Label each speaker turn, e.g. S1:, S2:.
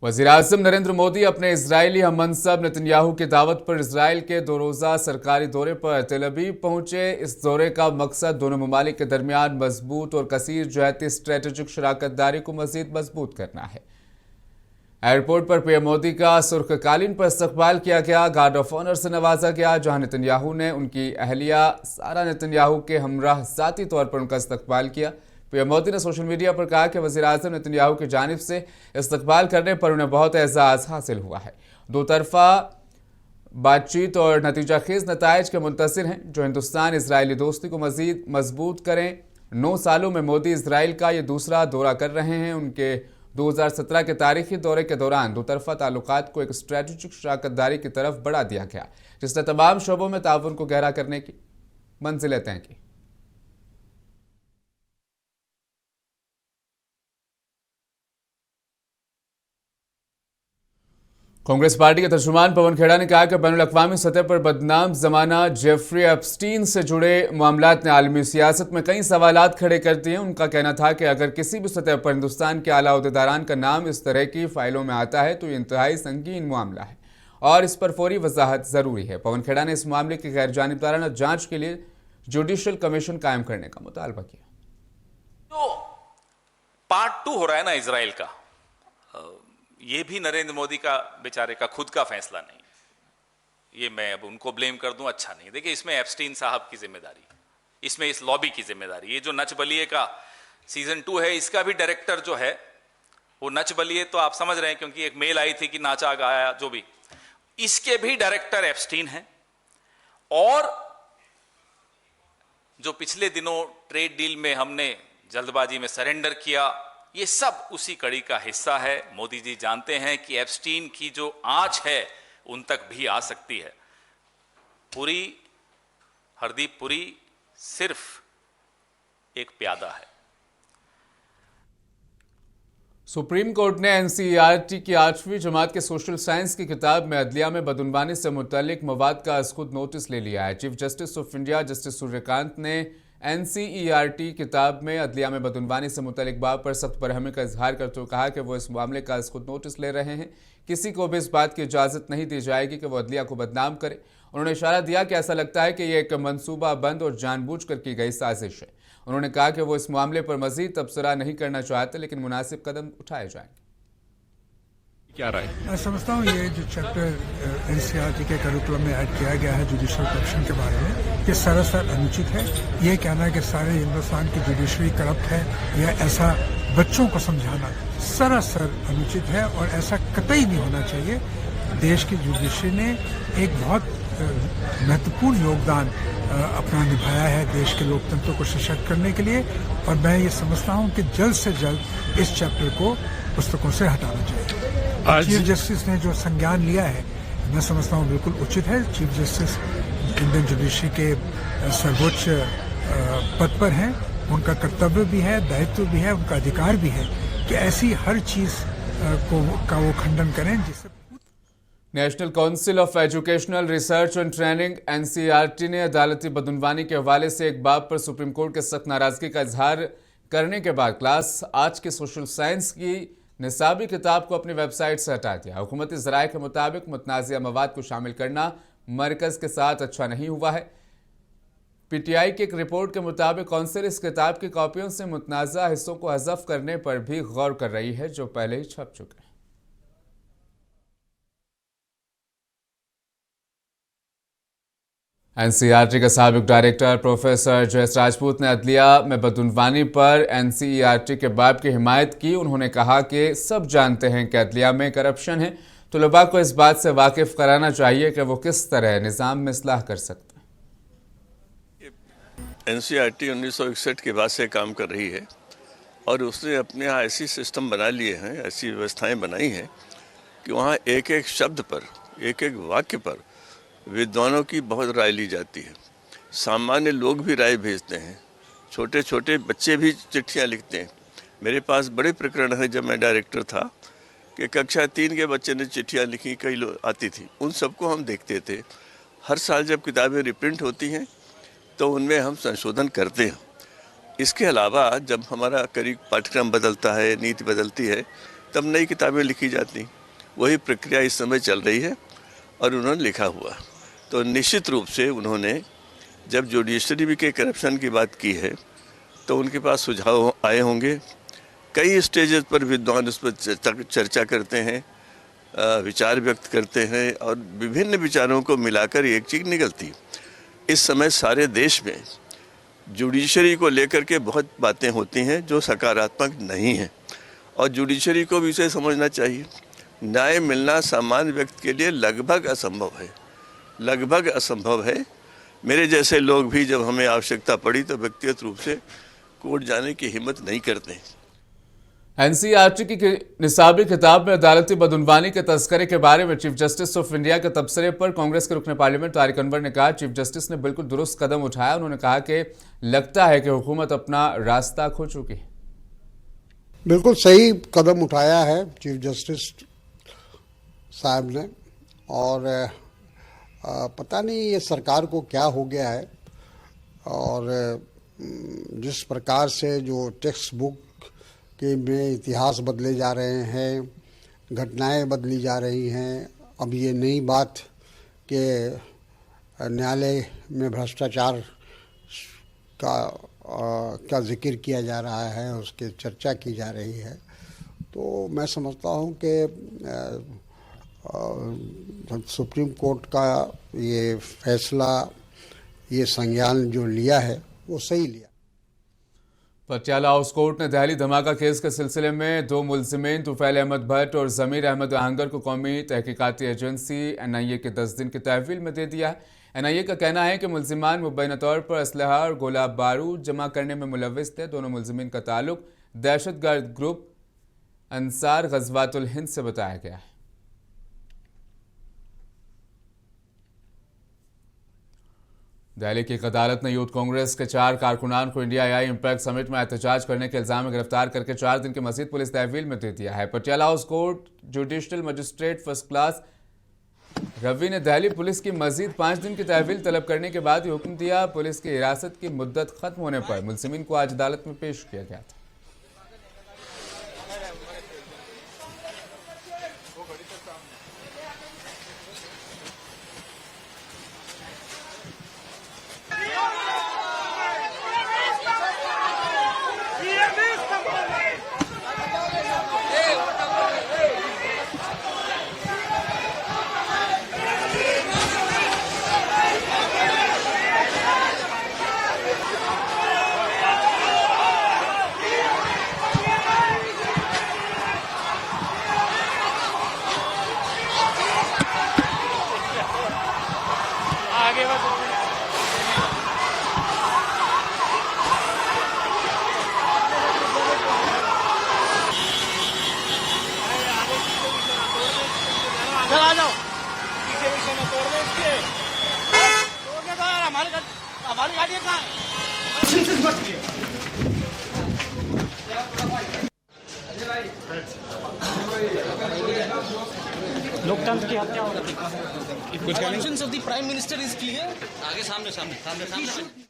S1: वज़ीर-ए-आज़म नरेंद्र मोदी अपने Israeli हममंसब Netanyahu की दावत पर इजरायल के 2 रोज़ा सरकारी दौरे पर तेल अवीव पहुंचे। इस दौरे का मकसद दोनों ममालिक के दरमियान मजबूत और कसीर जहती स्ट्रेटेजिक शराकतदारी को मजीद मजबूत करना है। एयरपोर्ट पर पीएम मोदी का सुर्खकालीन पर इस्तकबाल किया गया, गार्ड ऑफ ऑनर से नवाजा गया, जहां नेतन्याहू ने उनकी अहलिया सारा नेतन्याहू के हमराह ज़ाती तौर पर उनका इस्तकबाल किया। पीएम मोदी ने सोशल मीडिया पर कहा कि वज़ीर-ए-आज़म नेतन्याहू की जानिब से इस्तकबाल करने पर उन्हें बहुत एजाज़ हासिल हुआ है। दो तरफा बातचीत और नतीजाखेज नताइज के मुंतज़िर हैं जो हिंदुस्तान इजरायली दोस्ती को मजीद मजबूत करें। 9 सालों में मोदी इसराइल का ये दूसरा दौरा कर रहे हैं। उनके 2017 के तारीखी दौरे के दौरान दो तरफा ताल्लुकात को एक स्ट्रेटेजिक शराकतदारी की तरफ बढ़ा दिया गया, जिसने तमाम शोबों में ताउन को गहरा करने की मंजिलें तय की। कांग्रेस पार्टी के तर्जुमान पवन खेड़ा ने कहा कि बैनुल-अक़वामी सतह पर बदनाम जमाना जेफरी एप्स्टीन से जुड़े मामलात ने आलमी सियासत में कई सवालात खड़े कर दिए। उनका कहना था कि अगर किसी भी सतह पर हिंदुस्तान के आला अहदेदारान का नाम इस तरह की फाइलों में आता है तो ये इंतहाई संगीन मामला है और इस पर फौरी वजाहत जरूरी है। पवन खेड़ा ने इस मामले की गैर जानिबदाराना जांच के लिए जुडिशल कमीशन कायम करने का मुतालबा किया।
S2: तो पार्ट 2 हो रहा है ना इसराइल का, ये भी नरेंद्र मोदी का बेचारे का खुद का फैसला नहीं, ये मैं अब उनको ब्लेम कर दूं अच्छा नहीं। देखिए, इसमें एप्स्टीन साहब की जिम्मेदारी, इसमें इस लॉबी की जिम्मेदारी। ये जो नच बलिए का सीजन 2 है, इसका भी डायरेक्टर जो है वो नच बलिए, तो आप समझ रहे हैं क्योंकि एक मेल आई थी कि नाचा गाया जो भी, इसके भी डायरेक्टर एप्स्टीन हैं। और जो पिछले दिनों ट्रेड डील में हमने जल्दबाजी में सरेंडर किया, ये सब उसी कड़ी का हिस्सा है। मोदी जी जानते हैं कि एप्स्टीन की जो आंच है उन तक भी आ सकती है। पुरी, हरदीप पुरी सिर्फ एक प्यादा है।
S1: सुप्रीम कोर्ट ने एनसीईआरटी की 8वीं जमात के सोशल साइंस की किताब में अदलिया में बदउनवानी से मुतल्लिक मवाद का खुद नोटिस ले लिया है। Chief justice of India justice Suryakant ने एनसीईआरटी किताब में अदलिया में बदउनवानी से मुतल्लिक बाब पर सख्त बरहमी का इजहार करते हुए कहा कि वो इस मामले का खुद नोटिस ले रहे हैं। किसी को भी इस बात की इजाज़त नहीं दी जाएगी कि वो अदलिया को बदनाम करे। उन्होंने इशारा दिया कि ऐसा लगता है कि यह एक मनसूबा बंद और जानबूझकर की गई साजिश है। उन्होंने कहा कि वो इस मामले पर मजीद तबसरा नहीं करना चाहते, लेकिन मुनासिब कदम उठाए जाएंगे।
S3: क्या राय?
S4: मैं समझता हूँ ये जो चैप्टर एनसीईआरटी के करिकुलम में ऐड किया गया है जुडिशल करप्शन के बारे में, ये सरासर अनुचित है। ये कहना है कि सारे हिंदुस्तान की जुडिशरी करप्ट है या ऐसा बच्चों को समझाना सरासर अनुचित है और ऐसा कतई नहीं होना चाहिए। देश की जुडिशरी ने एक बहुत महत्वपूर्ण योगदान अपना निभाया है देश के लोकतंत्र को सशक्त करने के लिए, और मैं ये समझता हूँ कि जल्द से जल्द इस चैप्टर को पुस्तकों से हटाना चाहिए। चीफ जस्टिस ने जो संज्ञान लिया है, मैं समझता हूँ बिल्कुल उचित है। चीफ जस्टिस इंडियन जुडिशरी के सर्वोच्च पद पर हैं, उनका कर्तव्य भी है, दायित्व भी है, उनका अधिकार भी है कि ऐसी हर चीज का वो खंडन करें जिससे।
S1: National council of educational research and training NCERT ने अदालती बदउनवानी के हवाले से एक बाब पर सुप्रीम कोर्ट के सख्त नाराजगी का इजहार करने के बाद क्लास 8 के सोशल साइंस की निसाबी किताब को अपनी वेबसाइट से हटा दिया। हुकूमती ज़राए के मुताबिक मुतनाज़िया मवाद को शामिल करना मरकज़ के साथ अच्छा नहीं हुआ है। पीटीआई की एक रिपोर्ट के मुताबिक काउंसिल इस किताब की कॉपियों से मुतनाज़ा हिस्सों को हज़फ करने पर भी गौर कर रही है जो पहले ही छप चुके हैं। एनसीईआरटी के साबिक डायरेक्टर प्रोफेसर जयेश राजपूत ने अदलिया में बदउनवानी पर एनसीईआरटी के बाब की हिमायत की। उन्होंने कहा कि सब जानते हैं कि अदलिया में करप्शन है, तो लोगों को इस बात से वाकिफ कराना चाहिए कि वो किस तरह निज़ाम में इस्लाह कर सकते हैं।
S5: एनसीईआरटी 1961 के बाद से काम कर रही है और उसने अपने यहाँ ऐसी सिस्टम बना लिए हैं, ऐसी व्यवस्थाएं बनाई हैं कि वहाँ एक एक शब्द पर, एक एक वाक्य पर विद्वानों की बहुत राय ली जाती है। सामान्य लोग भी राय भेजते हैं, छोटे छोटे बच्चे भी चिट्ठियाँ लिखते हैं। मेरे पास बड़े प्रकरण है जब मैं डायरेक्टर था कि कक्षा 3 के बच्चे ने चिट्ठियाँ लिखी, कई लोग आती थी, उन सबको हम देखते थे। हर साल जब किताबें रिप्रिंट होती हैं तो उनमें हम संशोधन करते हैं। इसके अलावा जब हमारा करीब पाठ्यक्रम बदलता है, नीति बदलती है, तब नई किताबें लिखी जाती। वही प्रक्रिया इस समय चल रही है और उन्होंने लिखा हुआ। तो निश्चित रूप से उन्होंने जब जुडिशरी के करप्शन की बात की है तो उनके पास सुझाव आए होंगे। कई स्टेजेस पर विद्वान उस पर चर्चा करते हैं, विचार व्यक्त करते हैं और विभिन्न विचारों को मिलाकर एक चीज़ निकलती। इस समय सारे देश में जुडिशरी को लेकर के बहुत बातें होती हैं जो सकारात्मक नहीं हैं और जुडिशरी को भी इसे समझना चाहिए। न्याय मिलना सामान्य व्यक्ति के लिए लगभग असंभव है, लगभग असंभव है। मेरे जैसे लोग भी जब हमें आवश्यकता पड़ी तो व्यक्तिगत रूप से कोर्ट जाने की हिम्मत नहीं करते।
S1: एनसीईआरटी की निसाबी किताब में अदालती बदउनवानी के तस्करे के बारे में चीफ जस्टिस ऑफ इंडिया के तबसरे पर कांग्रेस के रुकने पार्लियामेंट तारिक अनवर ने कहा, चीफ जस्टिस ने बिल्कुल दुरुस्त कदम उठाया। उन्होंने कहा कि लगता है कि हुकूमत अपना रास्ता खो चुकी है।
S6: बिल्कुल सही कदम उठाया है चीफ जस्टिस साहब ने, और पता नहीं ये सरकार को क्या हो गया है। और जिस प्रकार से जो टेक्स्ट बुक के में इतिहास बदले जा रहे हैं, घटनाएं बदली जा रही हैं। अब ये नई बात कि न्यायालय में भ्रष्टाचार का जिक्र किया जा रहा है, उसकी चर्चा की जा रही है। तो मैं समझता हूँ कि सुप्रीम कोर्ट का ये फैसला, ये संज्ञान जो लिया है वो सही लिया।
S1: पटियाला हाउस कोर्ट ने दिल्ली धमाका केस के सिलसिले में 2 मुलजिमीन तुफैल अहमद भट्ट और जमीर अहमद आहंगर को कौमी तहकीकाती एजेंसी एनआईए के 10 दिन की तहवील में दे दिया है। एनआईए का कहना है कि मुलजिमान मुबैना तौर पर असलहा और गोला बारूद जमा करने में मुलव्विस थे। दोनों मुलजिमीन का ताल्लुक दहशतगर्द ग्रुप अंसार गज़वातुल हिंद से बताया गया है। दिल्ली की एक अदालत ने यूथ कांग्रेस के 4 कारकुनान को इंडिया आई इम्पैक्ट समिट में एहतजाज करने के इल्जाम में गिरफ्तार करके 4 दिन की मजीद पुलिस तहवील में दे दिया है। Patiala house court judicial magistrate first class Ravi ने दिल्ली पुलिस की मजीद 5 दिन की तहवील तलब करने के बाद ये हुक्म दिया। पुलिस की हिरासत की मुद्दत खत्म होने पर मुलजिमीन को आज अदालत में पेश किया गया था।
S7: चला जाओ पीछे पीछे में तोड़ दो इसके तोड़ने दो यार। हमारी गाड़ी कहाँ है? लोकतंत्र की हत्या हो रही है। Of the prime minister is clear. आगे सामने सामने सामने सामने